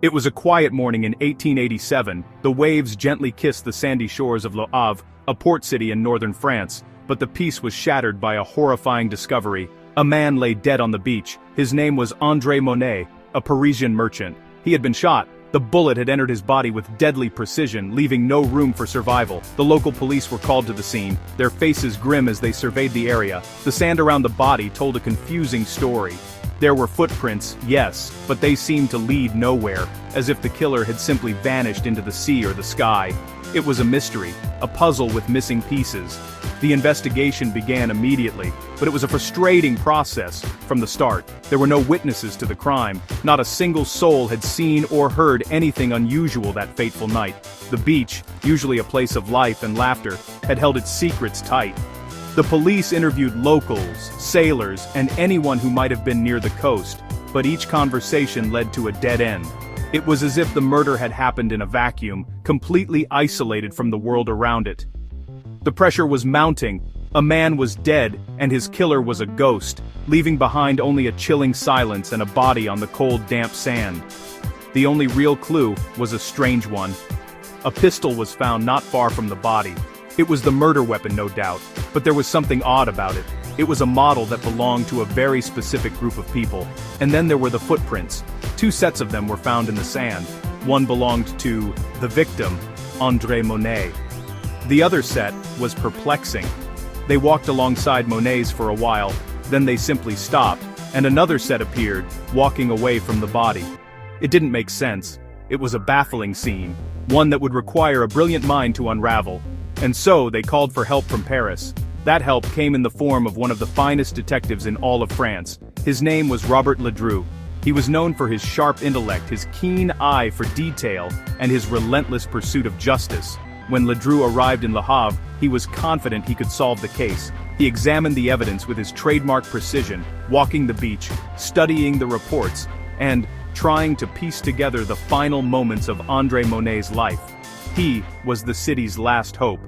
It was a quiet morning in 1887, the waves gently kissed the sandy shores of Le Havre, a port city in northern France, but the peace was shattered by a horrifying discovery. A man lay dead on the beach. His name was André Monet, a Parisian merchant. He had been shot. The bullet had entered his body with deadly precision, leaving no room for survival. The local police were called to the scene, their faces grim as they surveyed the area. The sand around the body told a confusing story. There were footprints, yes, but they seemed to lead nowhere, as if the killer had simply vanished into the sea or the sky. It was a mystery, a puzzle with missing pieces. The investigation began immediately, but it was a frustrating process from the start. There were no witnesses to the crime. Not a single soul had seen or heard anything unusual that fateful night. The beach, usually a place of life and laughter, had held its secrets tight. The police interviewed locals, sailors, and anyone who might have been near the coast, but each conversation led to a dead end. It was as if the murder had happened in a vacuum, completely isolated from the world around it. The pressure was mounting. A man was dead, and his killer was a ghost, leaving behind only a chilling silence and a body on the cold, damp sand. The only real clue was a strange one. A pistol was found not far from the body. It was the murder weapon, no doubt, but there was something odd about it. It was a model that belonged to a very specific group of people. And then there were the footprints. 2 sets of them were found in the sand. One belonged to the victim, André Monet. The other set was perplexing. They walked alongside Monet's for a while, then they simply stopped, and another set appeared, walking away from the body. It didn't make sense. It was a baffling scene, one that would require a brilliant mind to unravel. And so they called for help from Paris. That help came in the form of one of the finest detectives in all of France. His name was Robert Ledru. He was known for his sharp intellect, his keen eye for detail, and his relentless pursuit of justice. When Ledru arrived in Le Havre, he was confident he could solve the case. He examined the evidence with his trademark precision, walking the beach, studying the reports, and trying to piece together the final moments of André Monet's life. He was the city's last hope.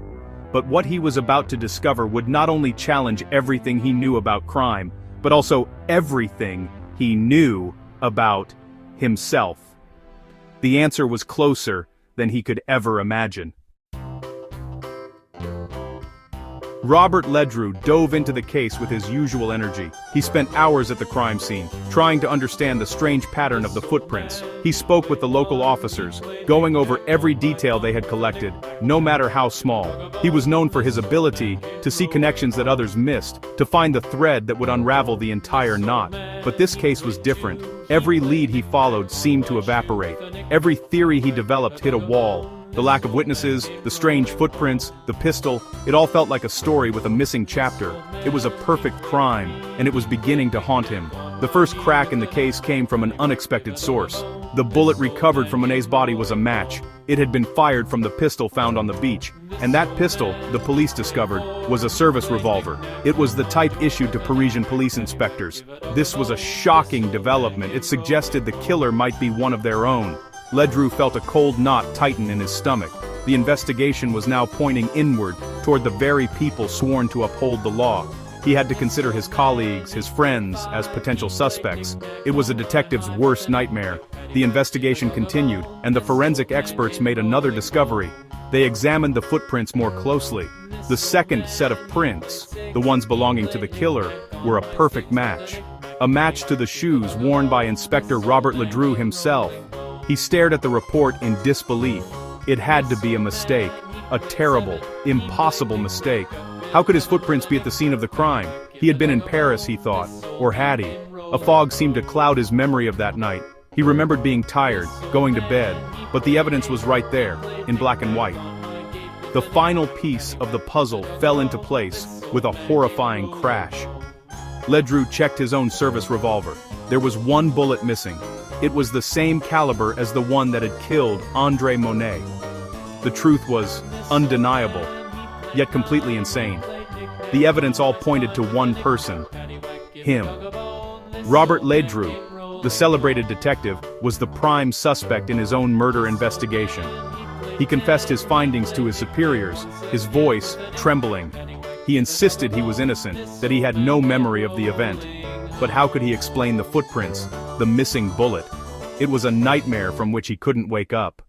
But what he was about to discover would not only challenge everything he knew about crime, but also everything he knew about himself. The answer was closer than he could ever imagine. Robert Ledru dove into the case with his usual energy. He spent hours at the crime scene, trying to understand the strange pattern of the footprints. He spoke with the local officers, going over every detail they had collected, no matter how small. He was known for his ability to see connections that others missed, to find the thread that would unravel the entire knot. But this case was different. Every lead he followed seemed to evaporate. Every theory he developed hit a wall. The lack of witnesses, the strange footprints, the pistol, it all felt like a story with a missing chapter. It was a perfect crime, and it was beginning to haunt him. The first crack in the case came from an unexpected source. The bullet recovered from Monet's body was a match. It had been fired from the pistol found on the beach, and that pistol, the police discovered, was a service revolver. It was the type issued to Parisian police inspectors. This was a shocking development. It suggested the killer might be one of their own. Ledru felt a cold knot tighten in his stomach. The investigation was now pointing inward, toward the very people sworn to uphold the law. He had to consider his colleagues, his friends, as potential suspects. It was a detective's worst nightmare. The investigation continued, and the forensic experts made another discovery. They examined the footprints more closely. The second set of prints, the ones belonging to the killer, were a perfect match. A match to the shoes worn by Inspector Robert Ledru himself. He stared at the report in disbelief. It had to be a mistake. A terrible, impossible mistake. How could his footprints be at the scene of the crime? He had been in Paris, he thought. Or had he? A fog seemed to cloud his memory of that night. He remembered being tired, going to bed, but the evidence was right there, in black and white. The final piece of the puzzle fell into place with a horrifying crash. Ledru checked his own service revolver. There was one bullet missing. It was the same caliber as the one that had killed André Monet. The truth was undeniable, yet completely insane. The evidence all pointed to one person. Him. Robert Ledru, the celebrated detective, was the prime suspect in his own murder investigation. He confessed his findings to his superiors, his voice trembling. He insisted he was innocent, that he had no memory of the event. But how could he explain the footprints, the missing bullet? It was a nightmare from which he couldn't wake up.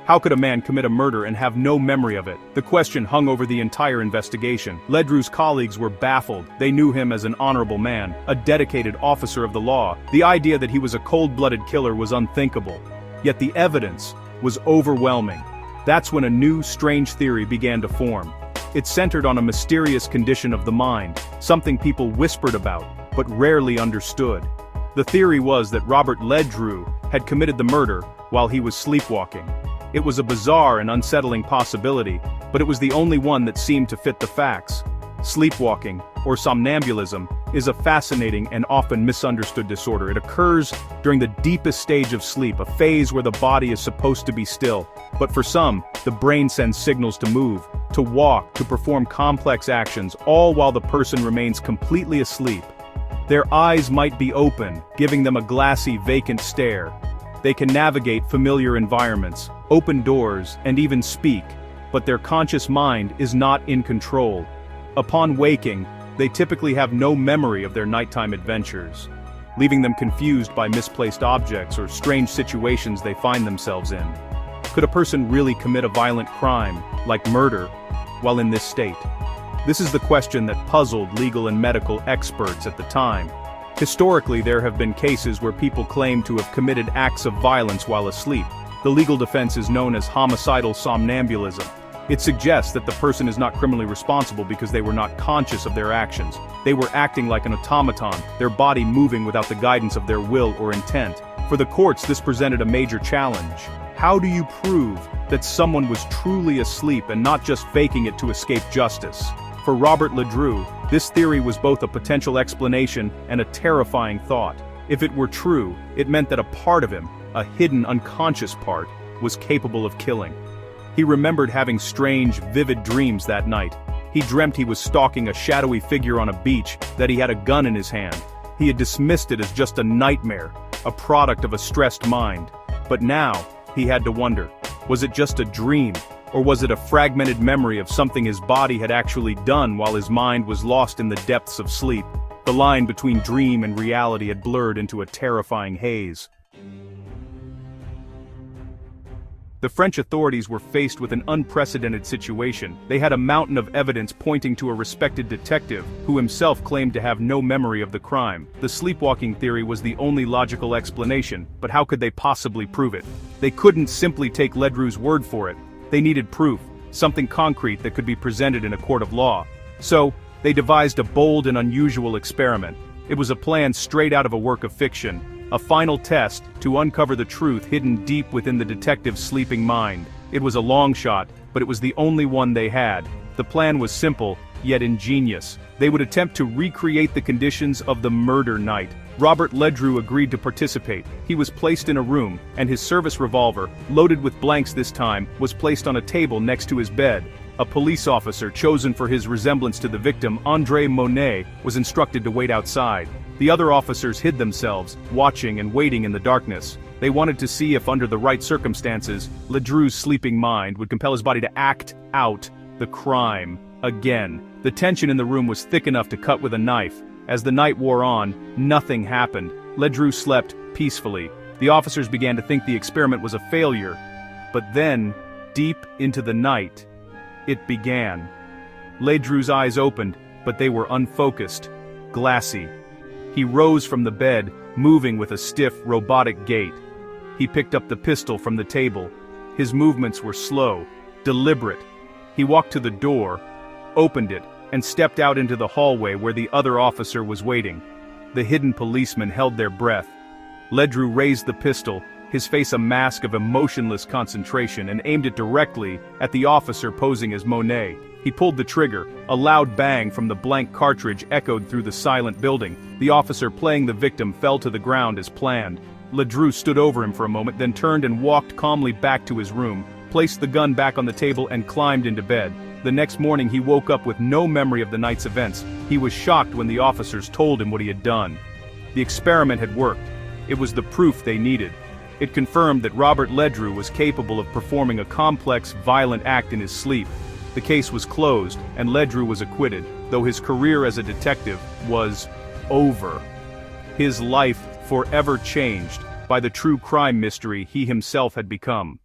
How could a man commit a murder and have no memory of it? The question hung over the entire investigation. Ledru's colleagues were baffled. They knew him as an honorable man, a dedicated officer of the law. The idea that he was a cold-blooded killer was unthinkable. Yet the evidence was overwhelming. That's when a new, strange theory began to form. It centered on a mysterious condition of the mind, something people whispered about, but rarely understood. The theory was that Robert Ledru had committed the murder while he was sleepwalking. It was a bizarre and unsettling possibility, but it was the only one that seemed to fit the facts. Sleepwalking, or somnambulism, is a fascinating and often misunderstood disorder. It occurs during the deepest stage of sleep, a phase where the body is supposed to be still. But for some, the brain sends signals to move, to walk, to perform complex actions, all while the person remains completely asleep. Their eyes might be open, giving them a glassy, vacant stare. They can navigate familiar environments, open doors, and even speak, but their conscious mind is not in control. Upon waking, they typically have no memory of their nighttime adventures, leaving them confused by misplaced objects or strange situations they find themselves in. Could a person really commit a violent crime, like murder, while in this state? This is the question that puzzled legal and medical experts at the time. Historically, there have been cases where people claim to have committed acts of violence while asleep. The legal defense is known as homicidal somnambulism. It suggests that the person is not criminally responsible because they were not conscious of their actions. They were acting like an automaton, their body moving without the guidance of their will or intent. For the courts, this presented a major challenge. How do you prove that someone was truly asleep and not just faking it to escape justice? For Robert Ledru, this theory was both a potential explanation and a terrifying thought. If it were true, it meant that a part of him, a hidden unconscious part, was capable of killing. He remembered having strange, vivid dreams that night. He dreamt he was stalking a shadowy figure on a beach, that he had a gun in his hand. He had dismissed it as just a nightmare, a product of a stressed mind. But now, he had to wonder, was it just a dream? Or was it a fragmented memory of something his body had actually done while his mind was lost in the depths of sleep? The line between dream and reality had blurred into a terrifying haze. The French authorities were faced with an unprecedented situation. They had a mountain of evidence pointing to a respected detective, who himself claimed to have no memory of the crime. The sleepwalking theory was the only logical explanation, but how could they possibly prove it? They couldn't simply take Ledru's word for it. They needed proof, something concrete that could be presented in a court of law. So, they devised a bold and unusual experiment. It was a plan straight out of a work of fiction, a final test to uncover the truth hidden deep within the detective's sleeping mind. It was a long shot, but it was the only one they had. The plan was simple, yet ingenious. They would attempt to recreate the conditions of the murder night. Robert Ledru agreed to participate. He was placed in a room, and his service revolver, loaded with blanks this time, was placed on a table next to his bed. A police officer chosen for his resemblance to the victim, André Monet, was instructed to wait outside. The other officers hid themselves, watching and waiting in the darkness. They wanted to see if, under the right circumstances, Ledru's sleeping mind would compel his body to act out the crime again. The tension in the room was thick enough to cut with a knife. As the night wore on, nothing happened. Ledru slept peacefully. The officers began to think the experiment was a failure. But then, deep into the night, it began. Ledru's eyes opened, but they were unfocused, glassy. He rose from the bed, moving with a stiff, robotic gait. He picked up the pistol from the table. His movements were slow, deliberate. He walked to the door, opened it, and stepped out into the hallway where the other officer was waiting. The hidden policemen held their breath. Ledru raised the pistol, his face a mask of emotionless concentration, and aimed it directly at the officer posing as Monet. He pulled the trigger. A loud bang from the blank cartridge echoed through the silent building. The officer playing the victim fell to the ground as planned. Ledru stood over him for a moment, then turned and walked calmly back to his room, placed the gun back on the table and climbed into bed. The next morning he woke up with no memory of the night's events. He was shocked when the officers told him what he had done. The experiment had worked. It was the proof they needed. It confirmed that Robert Ledru was capable of performing a complex, violent act in his sleep. The case was closed, and Ledru was acquitted, though his career as a detective was over. his life forever changed by the true crime mystery he himself had become.